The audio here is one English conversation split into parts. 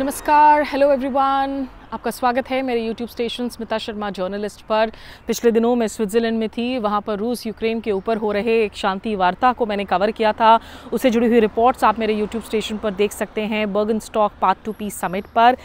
नमस्कार, hello everyone. आपका स्वागत है मेरे YouTube station Smita Sharma journalist पर। पिछले दिनों मैं स्विट्ज़रलैंड में थी, वहाँ पर रूस यूक्रेन के ऊपर हो रहे एक शांति वार्ता को मैंने कवर किया था। उससे जुड़ी हुई रिपोर्ट्स आप मेरे YouTube स्टेशन पर देख सकते हैं। बर्गनस्टॉक पाथ टू पीस समिट पर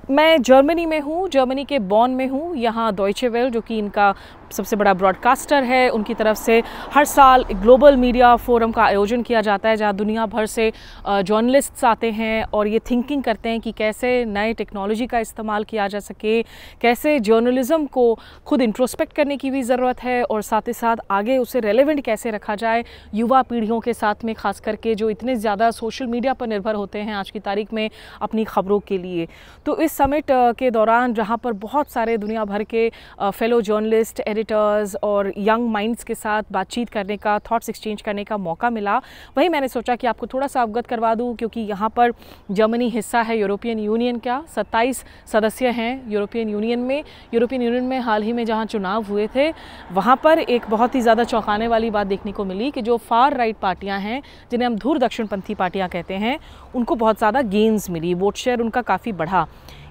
मैं जर्मनी में हूँ, जर्मनी के बॉन में हूँ। यहाँ डॉयचे वेल जो कि इनका सबसे बड़ा ब्रॉडकास्टर है, उनकी तरफ से हर साल ग्लोबल मीडिया फोरम का आयोजन किया जाता है, जहाँ दुनिया भर से जर्नलिस्ट्स आते हैं और ये थिंकिंग करते हैं कि कैसे नए टेक्नोलॉजी का इस्तेमाल किया जा सके, कैसे जर्नलिज़म को खुद इंट्रोस्पेक्ट करने की भी ज़रूरत है और साथ ही साथ आगे उसे रेलेवेंट कैसे रखा जाए युवा पीढ़ियों के साथ में, ख़ास करके जो इतने ज़्यादा सोशल मीडिया पर निर्भर होते हैं आज की तारीख में अपनी ख़बरों के लिए। तो इस समिट के दौरान जहाँ पर बहुत सारे दुनिया भर के फेलो जर्नलिस्ट, एडिटर्स और यंग माइंड्स के साथ बातचीत करने का, थॉट्स एक्सचेंज करने का मौका मिला, वहीं मैंने सोचा कि आपको थोड़ा सा अवगत करवा दूं, क्योंकि यहाँ पर जर्मनी हिस्सा है यूरोपियन यूनियन का। 27 सदस्य हैं यूरोपियन यूनियन में। यूरोपियन यूनियन में हाल ही में जहाँ चुनाव हुए थे, वहाँ पर एक बहुत ही ज़्यादा चौंकाने वाली बात देखने को मिली कि जो फार राइट पार्टियाँ हैं, जिन्हें हम धूर दक्षिणपंथी पार्टियाँ कहते हैं, उनको बहुत ज़्यादा गेन्स मिली, वोट शेयर उनका काफ़ी बढ़ा।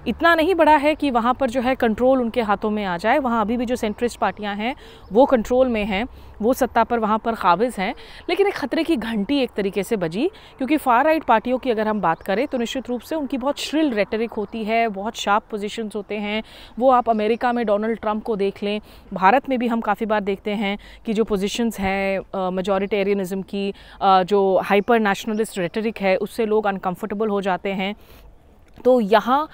इतना नहीं बढ़ा है कि वहाँ पर जो है कंट्रोल उनके हाथों में आ जाए, वहाँ अभी भी जो सेंट्रिस्ट पार्टियाँ हैं वो कंट्रोल में हैं, वो सत्ता पर वहाँ पर काबिज़ हैं। लेकिन एक ख़तरे की घंटी एक तरीके से बजी, क्योंकि फार राइट पार्टियों की अगर हम बात करें तो निश्चित रूप से उनकी बहुत श्रिल रेटरिक होती है, बहुत शार्प पोजीशंस होते हैं। वो आप अमेरिका में डोनाल्ड ट्रंप को देख लें, भारत में भी हम काफ़ी बार देखते हैं कि जो पोजीशंस हैं मेजॉरिटेरियनिज़म की, जो हाइपर नेशनलिस्ट रेटरिक है, उससे लोग अनकंफर्टेबल हो जाते हैं। तो यहाँ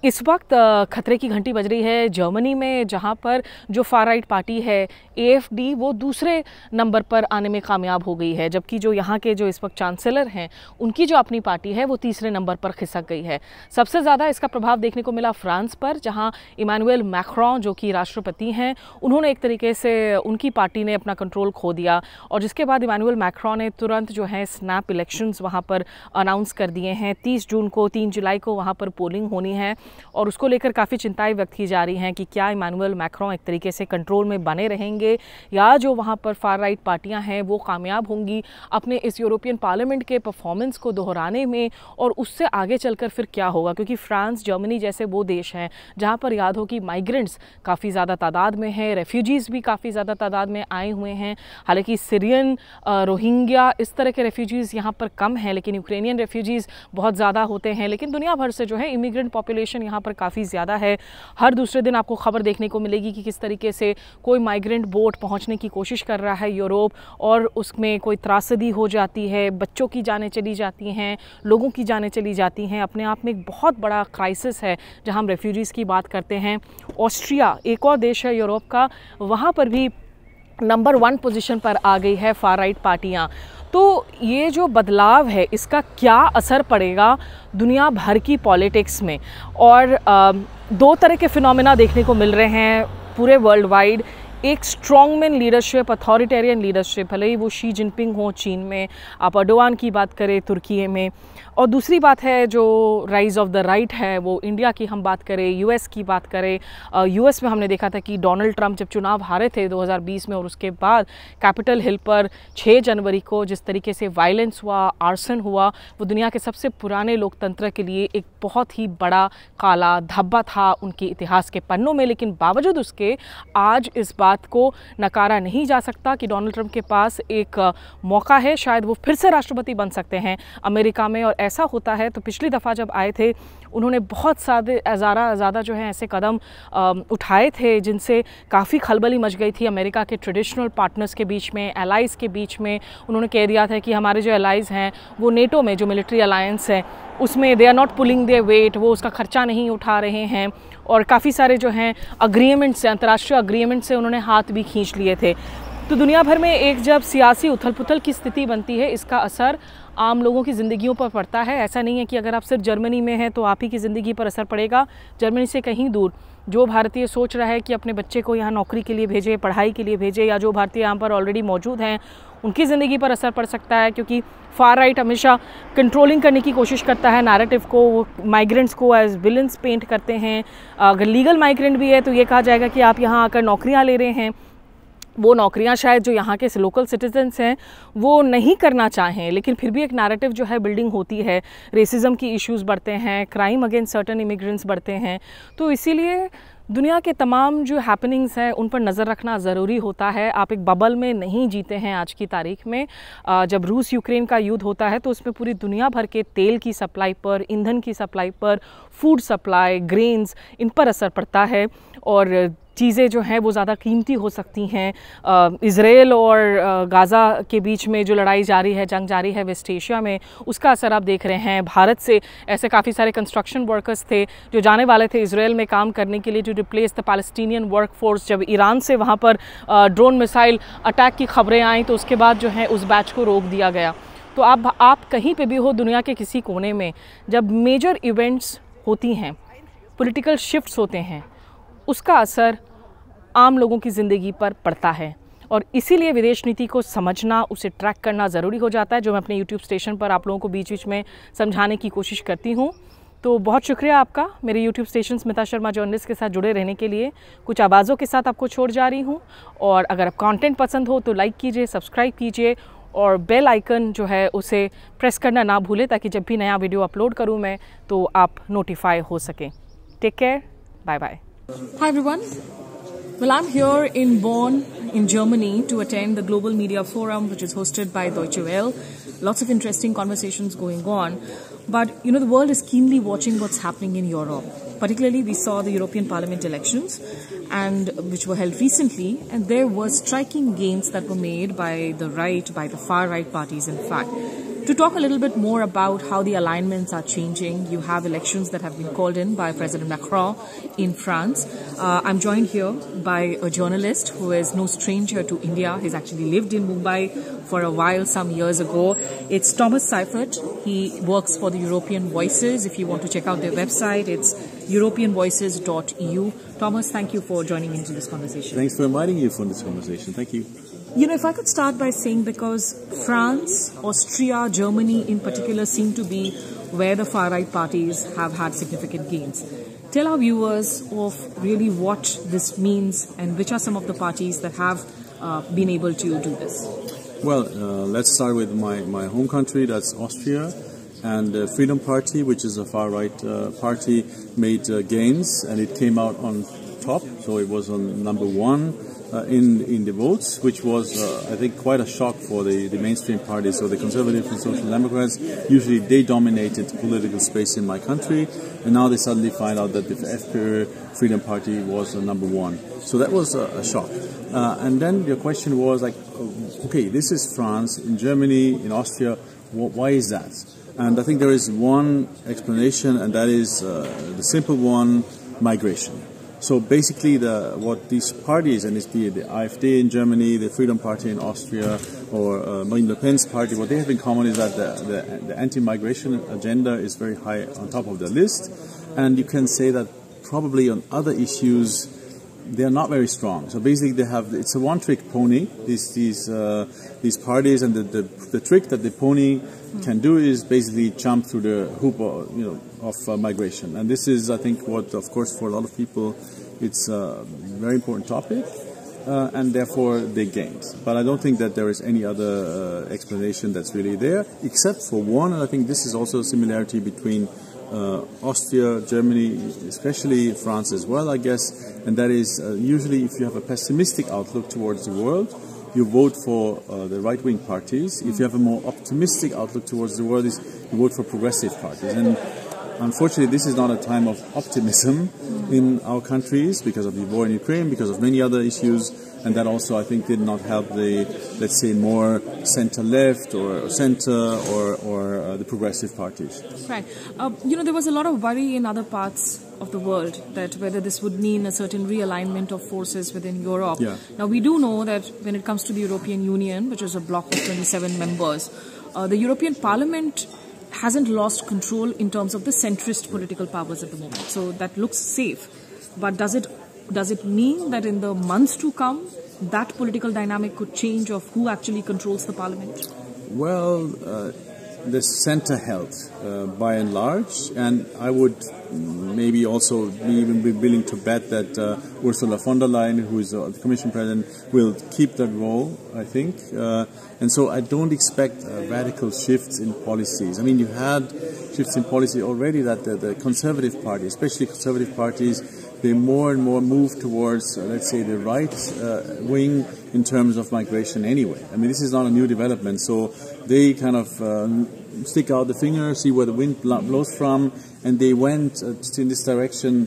इस वक्त खतरे की घंटी बज रही है जर्मनी में, जहाँ पर जो फार राइट पार्टी है AfD, वो दूसरे नंबर पर आने में कामयाब हो गई है, जबकि जो यहाँ के जो इस वक्त चांसलर हैं, उनकी जो अपनी पार्टी है वो तीसरे नंबर पर खिसक गई है। सबसे ज़्यादा इसका प्रभाव देखने को मिला फ्रांस पर, जहाँ इमानुएल मैक्रों जो कि राष्ट्रपति हैं, उन्होंने एक तरीके से उनकी पार्टी ने अपना कंट्रोल खो दिया और जिसके बाद इमानुएल मैक्रों ने तुरंत जो है स्नैप इलेक्शंस वहाँ पर अनाउंस कर दिए हैं। 30 जून को, 3 जुलाई को वहाँ पर पोलिंग होनी है और उसको लेकर काफ़ी चिंताएं व्यक्त की जा रही हैं कि क्या इमानुएल मैक्रों एक तरीके से कंट्रोल में बने रहेंगे या जो वहाँ पर फार राइट पार्टियां हैं वो कामयाब होंगी अपने इस यूरोपियन पार्लियामेंट के परफॉर्मेंस को दोहराने में, और उससे आगे चलकर फिर क्या होगा। क्योंकि फ्रांस, जर्मनी जैसे वो देश हैं जहाँ पर याद हो कि माइग्रेंट्स काफ़ी ज़्यादा तादाद में हैं, रेफ्यूजीज़ भी काफ़ी ज़्यादा तादाद में आए हुए हैं। हालांकि सीरियन, रोहिंग्या, इस तरह के रेफ्यूजीज़ यहाँ पर कम हैं, लेकिन यूक्रेनियन रेफ्यूजीज़ बहुत ज़्यादा होते हैं। लेकिन दुनिया भर से जो है इमिग्रेंट पॉपुलेशन यहाँ पर काफ़ी ज़्यादा है। हर दूसरे दिन आपको खबर देखने को मिलेगी कि किस तरीके से कोई माइग्रेंट बोट पहुँचने की कोशिश कर रहा है यूरोप और उसमें कोई त्रासदी हो जाती है, बच्चों की जानें चली जाती हैं, लोगों की जानें चली जाती हैं। अपने आप में एक बहुत बड़ा क्राइसिस है जहाँ हम रेफ्यूजीज़ की बात करते हैं। ऑस्ट्रिया एक और देश है यूरोप का, वहाँ पर भी नंबर 1 पोजीशन पर आ गई है फार राइट पार्टियाँ। तो ये जो बदलाव है, इसका क्या असर पड़ेगा दुनिया भर की पॉलिटिक्स में। और 2 तरह के फिनोमेना देखने को मिल रहे हैं पूरे वर्ल्ड वाइड। एक स्ट्रॉन्गमैन लीडरशिप, अथॉरिटेरियन लीडरशिप, भले ही वो शी जिनपिंग हो चीन में, आप अर्डोगान की बात करें तुर्की में, और दूसरी बात है जो राइज ऑफ द राइट है, वो इंडिया की हम बात करें, यूएस की बात करें। यूएस में हमने देखा था कि डोनाल्ड ट्रंप जब चुनाव हारे थे 2020 में, और उसके बाद कैपिटल हिल पर 6 जनवरी को जिस तरीके से वायलेंस हुआ, आर्सन हुआ, वो दुनिया के सबसे पुराने लोकतंत्र के लिए एक बहुत ही बड़ा काला धब्बा था उनके इतिहास के पन्नों में। लेकिन बावजूद उसके आज इस बात को नकारा नहीं जा सकता कि डोनाल्ड ट्रंप के पास एक मौका है, शायद वो फिर से राष्ट्रपति बन सकते हैं अमेरिका में। और ऐसा होता है तो पिछली दफ़ा जब आए थे उन्होंने बहुत सारे ज़्यादा जो है ऐसे कदम उठाए थे जिनसे काफ़ी खलबली मच गई थी अमेरिका के ट्रेडिशनल पार्टनर्स के बीच में, एलाइज़ के बीच में। उन्होंने कह दिया था कि हमारे जो एलाइज़ हैं वो नेटो में जो मिलिट्री अलायंस है उसमें they are not pulling their weight, वो उसका खर्चा नहीं उठा रहे हैं। और काफ़ी सारे जो हैं अग्रीमेंट से, अंतर्राष्ट्रीय अग्रीमेंट से उन्होंने हाथ भी खींच लिए थे। तो दुनिया भर में एक जब सियासी उथल पुथल की स्थिति बनती है, इसका असर आम लोगों की ज़िंदगियों पर पड़ता है। ऐसा नहीं है कि अगर आप सिर्फ जर्मनी में हैं तो आप ही की ज़िंदगी पर असर पड़ेगा। जर्मनी से कहीं दूर जो भारतीय सोच रहा है कि अपने बच्चे को यहाँ नौकरी के लिए भेजे, पढ़ाई के लिए भेजे, या जो भारतीय यहाँ पर ऑलरेडी मौजूद हैं उनकी ज़िंदगी पर असर पड़ सकता है। क्योंकि फार राइट हमेशा कंट्रोलिंग करने की कोशिश करता है नैरेटिव को, वो माइग्रेंट्स को एज विलन्स पेंट करते हैं। अगर लीगल माइग्रेंट भी है तो ये कहा जाएगा कि आप यहाँ आकर नौकरियाँ ले रहे हैं, वो नौकरियां शायद जो यहाँ के लोकल सिटीजन्स हैं वो नहीं करना चाहें, लेकिन फिर भी एक नैरेटिव जो है बिल्डिंग होती है, रेसिज्म की इश्यूज़ बढ़ते हैं, क्राइम अगेंस्ट सर्टन इमिग्रेंट्स बढ़ते हैं। तो इसीलिए दुनिया के तमाम जो हैपनिंग्स हैं उन पर नज़र रखना ज़रूरी होता है। आप एक बबल में नहीं जीते हैं आज की तारीख में। जब रूस यूक्रेन का युद्ध होता है तो उसमें पूरी दुनिया भर के तेल की सप्लाई पर, ईंधन की सप्लाई पर, फूड सप्लाई, ग्रेन्स, इन पर असर पड़ता है और चीज़ें जो हैं वो ज़्यादा कीमती हो सकती हैं। इज़राइल और गाज़ा के बीच में जो लड़ाई जारी है, जंग जारी है वेस्ट एशिया में, उसका असर आप देख रहे हैं। भारत से ऐसे काफ़ी सारे कंस्ट्रक्शन वर्कर्स थे जो जाने वाले थे इज़राइल में काम करने के लिए to replace the Palestinian work force. जब ईरान से वहाँ पर ड्रोन मिसाइल अटैक की खबरें आईं तो उसके बाद जो है उस बैच को रोक दिया गया। तो आप कहीं पर भी हो दुनिया के किसी कोने में, जब मेजर इवेंट्स होती हैं, पॉलिटिकल शिफ्ट्स होते हैं, उसका असर आम लोगों की ज़िंदगी पर पड़ता है और इसीलिए विदेश नीति को समझना, उसे ट्रैक करना ज़रूरी हो जाता है, जो मैं अपने यूट्यूब स्टेशन पर आप लोगों को बीच बीच में समझाने की कोशिश करती हूँ। तो बहुत शुक्रिया आपका मेरे YouTube station Smita Sharma journalist के साथ जुड़े रहने के लिए। कुछ आवाज़ों के साथ आपको छोड़ जा रही हूँ और अगर आप कंटेंट पसंद हो तो लाइक कीजिए, सब्सक्राइब कीजिए और बेल आइकन जो है उसे प्रेस करना ना भूलें ताकि जब भी नया वीडियो अपलोड करूँ मैं तो आप नोटिफाई हो सकें। Take care, bye bye. Hi everyone. Well, I'm here in Bonn in Germany to attend the Global Media Forum, which is hosted by Deutsche Welle. Lots of interesting conversations going on. But, you know, the world is keenly watching what's happening in Europe. Particularly, we saw the European Parliament elections, and which were held recently, and there were striking gains that were made by the right, by the far-right parties, in fact. To talk a little bit more about how the alignments are changing, you have elections that have been called in by President Macron in France. I'm joined here by a journalist who is no stranger to India. He's actually lived in Mumbai for a while, some years ago. It's Thomas Seifert. He works for the European Voices. If you want to check out their website, it's europeanvoices.eu. Thomas, thank you for joining me into this conversation. Thanks for inviting me for this conversation. Thank you. You know, if I could start by saying, because France, Austria, Germany in particular seem to be where the far-right parties have had significant gains. Tell our viewers of really what this means and which are some of the parties that have been able to do this. Well, let's start with my home country, that's Austria. And the Freedom Party, which is a far-right party, made gains and it came out on top. So it was on number one. In the votes, which was, I think, quite a shock for the mainstream parties. So the Conservative and Social Democrats, usually they dominated political space in my country, and now they suddenly find out that the FPÖ Freedom Party was number one. So that was a shock. And then your question was like, okay, this is France, in Germany, in Austria, why is that? And I think there is one explanation, and that is the simple one, migration. So basically, what these parties, and it's the AfD in Germany, the Freedom Party in Austria, or Marine Le Pen's party, what they have in common is that the anti-migration agenda is very high on top of the list, and you can say that probably on other issues they are not very strong. So basically, it's a one-trick pony. These parties, and the trick that the pony can do is basically jump through the hoop, of migration. And this is, I think, what, of course, for a lot of people, it's a very important topic, and therefore they gained. But I don't think that there is any other explanation that's really there, except for one, and I think this is also a similarity between Austria, Germany, especially France as well, I guess, and that is usually if you have a pessimistic outlook towards the world, you vote for the right-wing parties. If you have a more optimistic outlook towards the world, you vote for progressive parties. And unfortunately, this is not a time of optimism in our countries because of the war in Ukraine, because of many other issues, and that also, I think, did not help the, let's say, more center-left or center or the progressive parties. Right. There was a lot of worry in other parts of the world that whether this would mean a certain realignment of forces within Europe. Yeah. Now, we do know that when it comes to the European Union, which is a bloc of 27 members, the European Parliament hasn't lost control in terms of the centrist political powers at the moment. So that looks safe. But does it mean that in the months to come, that political dynamic could change of who actually controls the parliament? Well, the center held by and large, and I would maybe also even be willing to bet that Ursula von der Leyen, who is the Commission President, will keep that role, I think. And so I don't expect radical shifts in policies. I mean, you had shifts in policy already that the Conservative Party, especially Conservative parties, they more and more move towards, let's say, the right wing in terms of migration anyway. I mean, this is not a new development, so they kind of stick out the finger, see where the wind blows from, and they went in this direction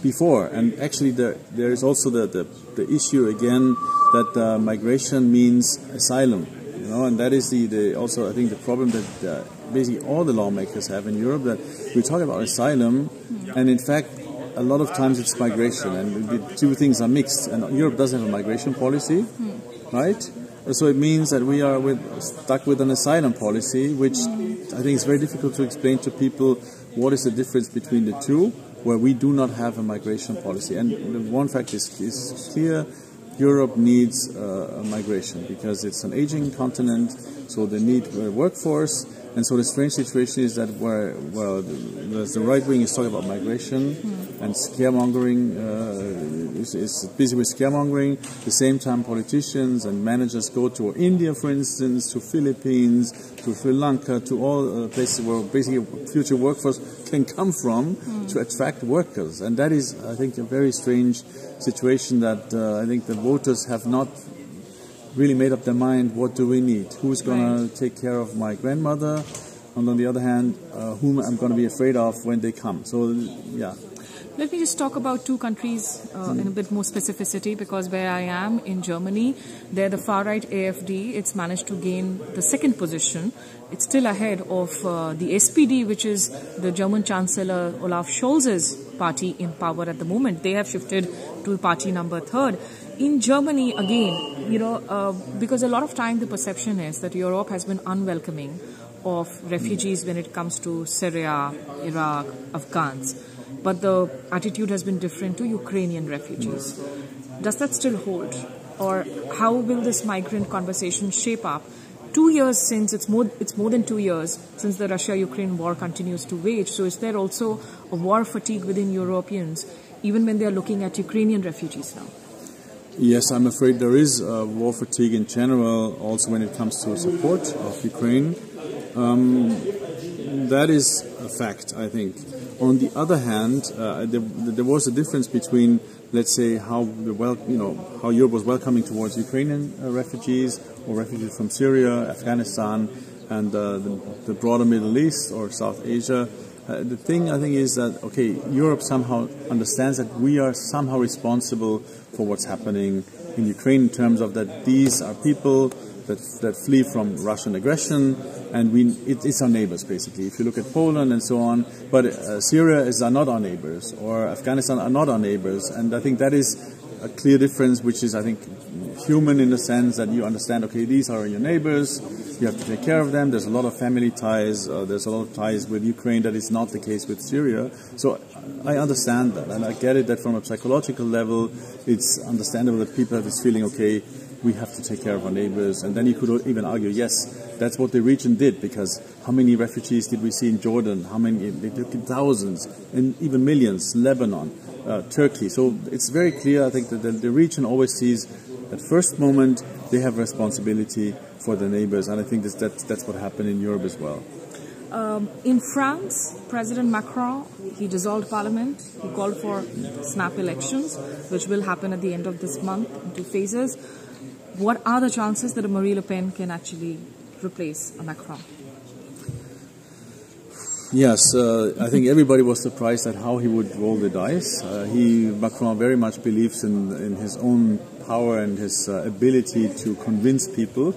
before. And actually, there is also the issue again that migration means asylum, you know, and that is also I think the problem that basically all the lawmakers have in Europe, that we talk about asylum, and in fact, a lot of times it's migration, and the two things are mixed. And Europe doesn't have a migration policy, right? So it means that we are stuck with an asylum policy, which I think is very difficult to explain to people what is the difference between the two, where we do not have a migration policy. And one fact is clear: Europe needs a migration because it's an aging continent, so they need a workforce. And so the strange situation is that the right wing is talking about migration and scaremongering, is busy with scaremongering. At the same time, politicians and managers go to India, for instance, to Philippines, to Sri Lanka, to all places where basically future workforce can come from to attract workers. And that is, I think, a very strange situation that I think the voters have not really made up their mind. What do we need? Who's going to take care of my grandmother? And on the other hand, whom I'm going to be afraid of when they come. So, yeah. Let me just talk about two countries in a bit more specificity, because where I am in Germany, there the far-right AfD, it's managed to gain the second position. It's still ahead of the SPD, which is the German Chancellor Olaf Scholz's party in power at the moment. They have shifted to party number 3rd. In Germany, again, you know, because a lot of time the perception is that Europe has been unwelcoming of refugees when it comes to Syria, Iraq, Afghans. But the attitude has been different to Ukrainian refugees. Does that still hold? Or how will this migrant conversation shape up? 2 years since, it's more than 2 years since the Russia-Ukraine war continues to wage. So is there also a war fatigue within Europeans, even when they are looking at Ukrainian refugees now? Yes, I'm afraid there is war fatigue in general, also when it comes to support of Ukraine. That is a fact, I think. On the other hand, there was a difference between, let's say, how Europe was welcoming towards Ukrainian refugees or refugees from Syria, Afghanistan, and the broader Middle East or South Asia. The thing, I think, is that, okay, Europe somehow understands that we are somehow responsible for what's happening in Ukraine in terms of that these are people that flee from Russian aggression, and it's our neighbors, basically. If you look at Poland and so on, but Syria are not our neighbors, or Afghanistan are not our neighbors, and I think that is a clear difference, which is, I think, human in the sense that you understand, okay, these are your neighbors, you have to take care of them. There's a lot of family ties, there's a lot of ties with Ukraine that is not the case with Syria. So I understand that, and I get it that from a psychological level, it's understandable that people have this feeling, okay, we have to take care of our neighbors. And then you could even argue, yes, that's what the region did, because how many refugees did we see in Jordan? How many? They took in thousands and even millions. Lebanon, Turkey. So it's very clear, I think, that the region always sees at first moment they have responsibility for the neighbors, and I think that's what happened in Europe as well. In France, President Macron, he dissolved parliament. He called for snap elections, which will happen at the end of this month in 2 phases. What are the chances that a Marie Le Pen can actually replace a Macron? Yes, I think everybody was surprised at how he would roll the dice. Macron very much believes in his own power and his ability to convince people.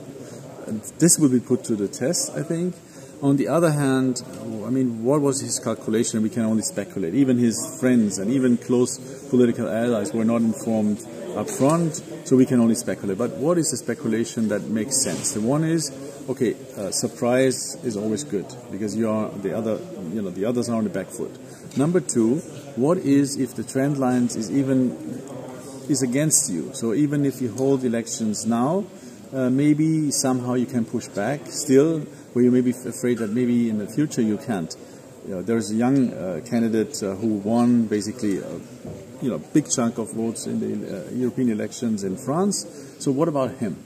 And this will be put to the test, I think. On the other hand, I mean, what was his calculation? We can only speculate. Even his friends and even close political allies were not informed up front, so we can only speculate. But what is the speculation that makes sense? The one is, okay, surprise is always good because you are the others are on the back foot. Number 2, what is if the trend lines is against you? So even if you hold elections now, maybe somehow you can push back. Still, where you may be afraid that maybe in the future you can't. There's a young candidate who won basically a big chunk of votes in the European elections in France. So what about him?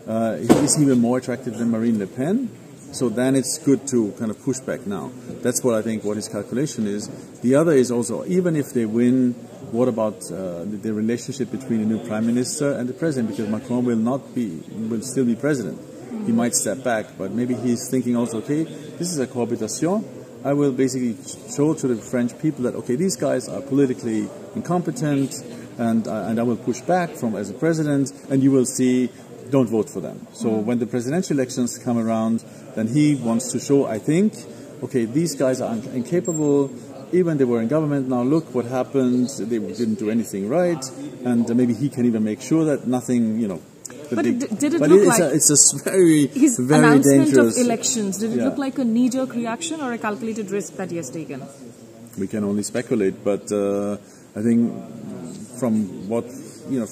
Is he even more attractive than Marine Le Pen? So then it's good to kind of push back now. That's what I think what his calculation is. The other is also, even if they win, what about the relationship between the new prime minister and the president? Because Macron will still be president. He might step back, but maybe he's thinking also, okay, this is a cohabitation. I will basically show to the French people that, okay, these guys are politically incompetent, and I will push back as a president, and you will see, don't vote for them. So when the presidential elections come around, then he wants to show, I think, okay, these guys are incapable. Even they were in government, now look what happened. They didn't do anything right, and maybe he can even make sure that nothing, But did it look like it's a very, his very announcement dangerous of elections? Did it look like a knee-jerk reaction or a calculated risk that he has taken? We can only speculate, but I think from what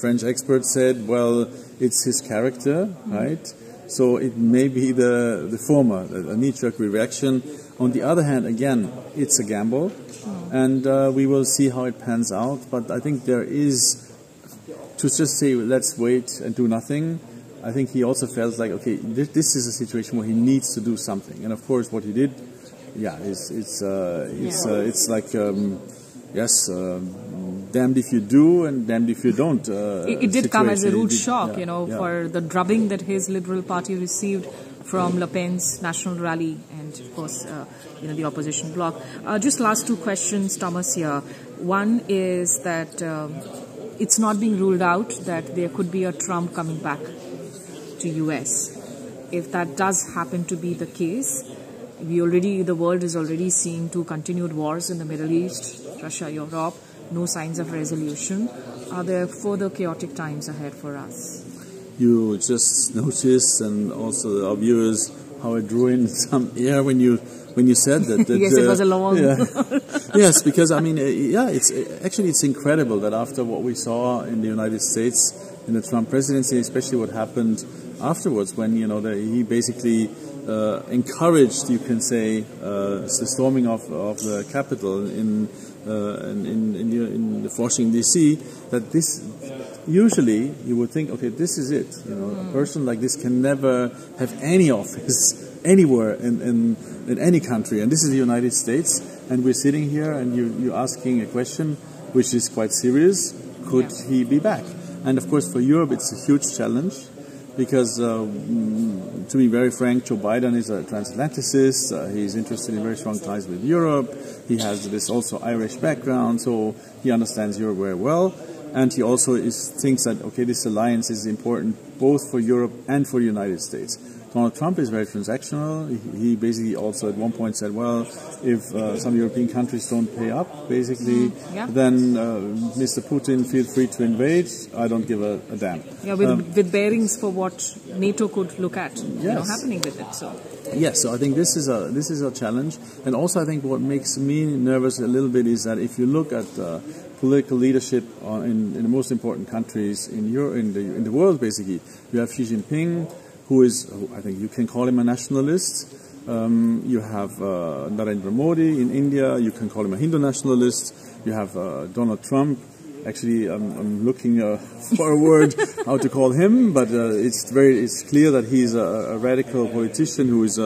French experts said, well, it's his character, right? So it may be the former, a knee-jerk reaction. On the other hand, again, it's a gamble, and we will see how it pans out. But I think there is, to just say, let's wait and do nothing, I think he also felt like, okay, this is a situation where he needs to do something. And of course, what he did, it's like, damned if you do and damned if you don't. It did come as a rude shock, for the drubbing that his Liberal Party received from Le Pen's national rally and, of course, the opposition bloc. Just last two questions, Thomas, here. One is that it's not being ruled out that there could be a Trump coming back to US. If that does happen to be the case, the world is already seeing two continued wars in the Middle East, Russia, Europe, no signs of resolution. Are there further chaotic times ahead for us? You just noticed, and also our viewers, how I drew in some air when you said that. Yes, it was a long. Yes, because I mean, it's incredible that after what we saw in the United States in the Trump presidency, especially what happened afterwards, when he basically encouraged, you can say, the storming of the Capitol in Washington D.C. That this. Usually, you would think, okay, this is it. A person like this can never have any office anywhere in any country, and this is the United States. And we're sitting here, and you're asking a question which is quite serious: could he be back? And of course, for Europe, it's a huge challenge because, to be very frank, Joe Biden is a transatlanticist. He's interested in very strong ties with Europe. He has this also Irish background, so he understands Europe very well. And he also thinks that, okay, this alliance is important both for Europe and for the United States. Donald Trump is very transactional. He basically also at one point said, well, if some European countries don't pay up, basically, then Mr. Putin, feel free to invade. I don't give a damn. Yeah, with bearings for what NATO could look at happening with it. So. Yes, so I think this is a challenge. And also I think what makes me nervous a little bit is that if you look at political leadership in the most important countries in the world, basically, you have Xi Jinping, who I think you can call him a nationalist. You have Narendra Modi in India. You can call him a Hindu nationalist. You have Donald Trump. Actually, I'm looking for a word how to call him, but it's clear that he's a radical politician who is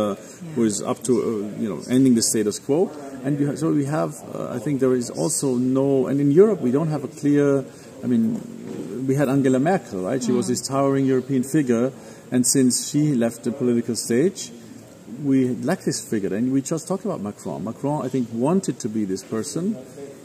up to ending the status quo. And we have I think there is also and in Europe we don't have a clear. I mean, we had Angela Merkel, right? She was this towering European figure. And since she left the political stage, we lack this figure. And we just talked about Macron. Macron, I think, wanted to be this person.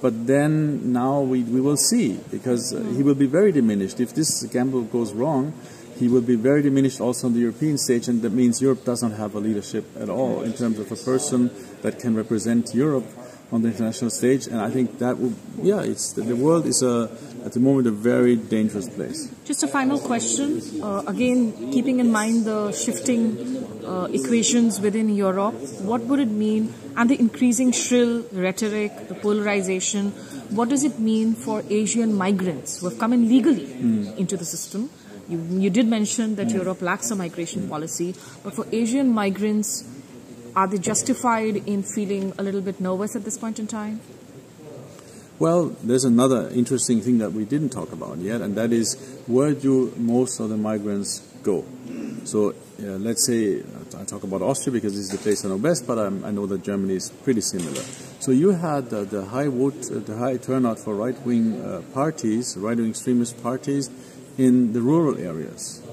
But then now we will see, because he will be very diminished. If this gamble goes wrong, he will be very diminished also on the European stage. And that means Europe doesn't have a leadership at all in terms of a person that can represent Europe on the international stage. And I think that will, the world is at the moment a very dangerous place. Just a final question, again keeping in mind the shifting equations within Europe, what would it mean, and the increasing shrill rhetoric, the polarization, what does it mean for Asian migrants who have come in legally into the system? You did mention that Europe lacks a migration policy, but for Asian migrants are they justified in feeling a little bit nervous at this point in time? Well, there's another interesting thing that we didn't talk about yet, and that is, where do most of the migrants go? So let's say, I talk about Austria because this is the place I know best, but I know that Germany is pretty similar. So you had the high turnout for right-wing parties, right-wing extremist parties in the rural areas.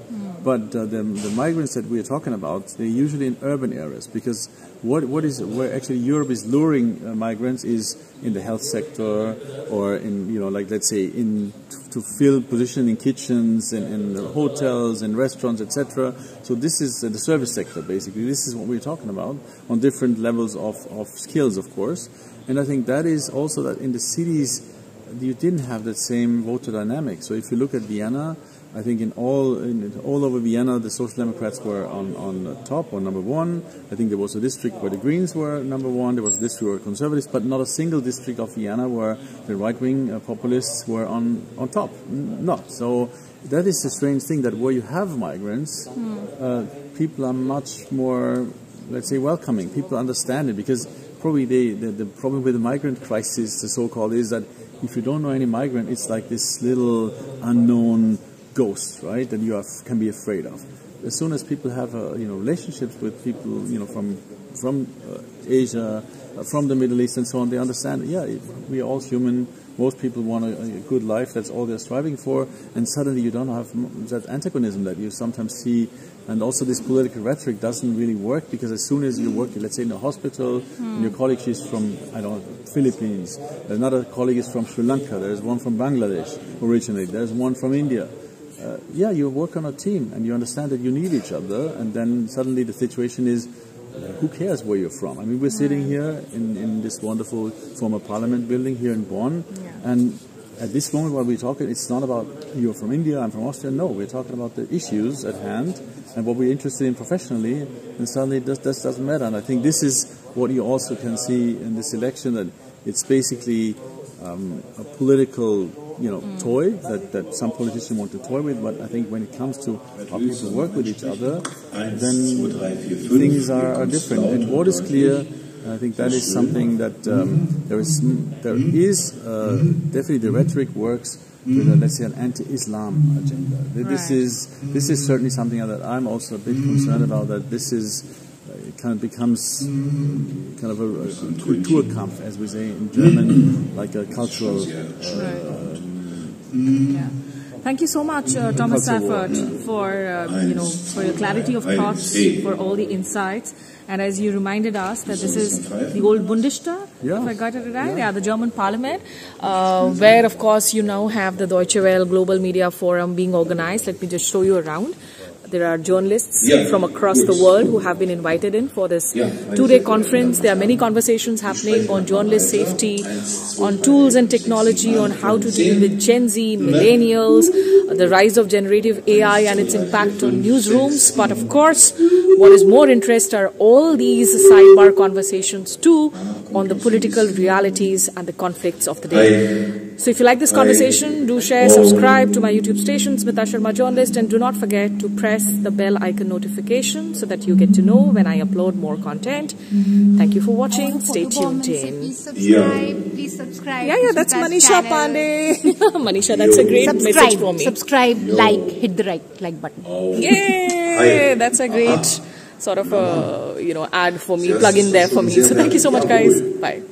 But the migrants that we are talking about, they're usually in urban areas, because where actually Europe is luring migrants is in the health sector, or in, like, let's say, to fill position in kitchens and in hotels and restaurants, etc. So this is the service sector, basically. This is what we're talking about, on different levels of skills, of course. And I think that is also that in the cities you didn't have that same voter dynamic. So if you look at Vienna, I think all over Vienna, the Social Democrats were on top, or number one. I think there was a district where the Greens were number one. There was a district where Conservatives, but not a single district of Vienna where the right-wing populists were on top. Not. So that is a strange thing, that where you have migrants, people are much more, let's say, welcoming. People understand it, because probably the problem with the migrant crisis, the so-called, is that if you don't know any migrant, it's like this little unknown ghost, right, that you can be afraid of. As soon as people have relationships with people from Asia, from the Middle East and so on, they understand, yeah, we are all human. Most people want a good life. That's all they're striving for. And suddenly you don't have that antagonism that you sometimes see. And also this political rhetoric doesn't really work, because as soon as you work, let's say, in a hospital, and your colleague is from, I don't know, Philippines, another colleague is from Sri Lanka, there's one from Bangladesh originally, there's one from India. Yeah, you work on a team and you understand that you need each other, and then suddenly the situation is, who cares where you're from? I mean, we're sitting here in this wonderful former parliament building here in Bonn, and at this moment while we're talking, it's not about you're from India, I'm from Austria. No, we're talking about the issues at hand and what we're interested in professionally, and suddenly this doesn't matter. And I think this is what you also can see in this election, that it's basically a political toy that some politicians want to toy with, but I think when it comes to how people work with each other, then things are different. And what is clear, I think that is something that there is definitely the rhetoric works with let's say, an anti-Islam agenda. This is certainly something that I'm also a bit concerned about, that this is it kind of becomes kind of a Kulturkampf, as we say in German, like a cultural. Thank you so much, Thomas Saffert, for for your clarity of thoughts, for all the insights, and as you reminded us that this is the old Bundestag, if I got it right, the German Parliament, where of course you now have the Deutsche Welle Global Media Forum being organized. Let me just show you around. There are journalists from across the world who have been invited in for this two-day conference. There are many conversations happening on journalist safety, on tools and technology, on how to deal with Gen Z, millennials, the rise of generative AI and its impact on newsrooms. But of course, what is more interest are all these sidebar conversations too on the political realities and the conflicts of the day. So if you like this conversation, do share, subscribe to my YouTube station, Smita Sharma Journalist, and do not forget to press the bell icon notification so that you get to know when I upload more content. Thank you for watching. Stay tuned in. Please subscribe. Yeah, that's Manisha Pandey. Manisha, that's a great message for me. Subscribe, hit the like button. Yay! That's a great sort of ad for me, plug in there for me. So thank you so much, guys. Bye.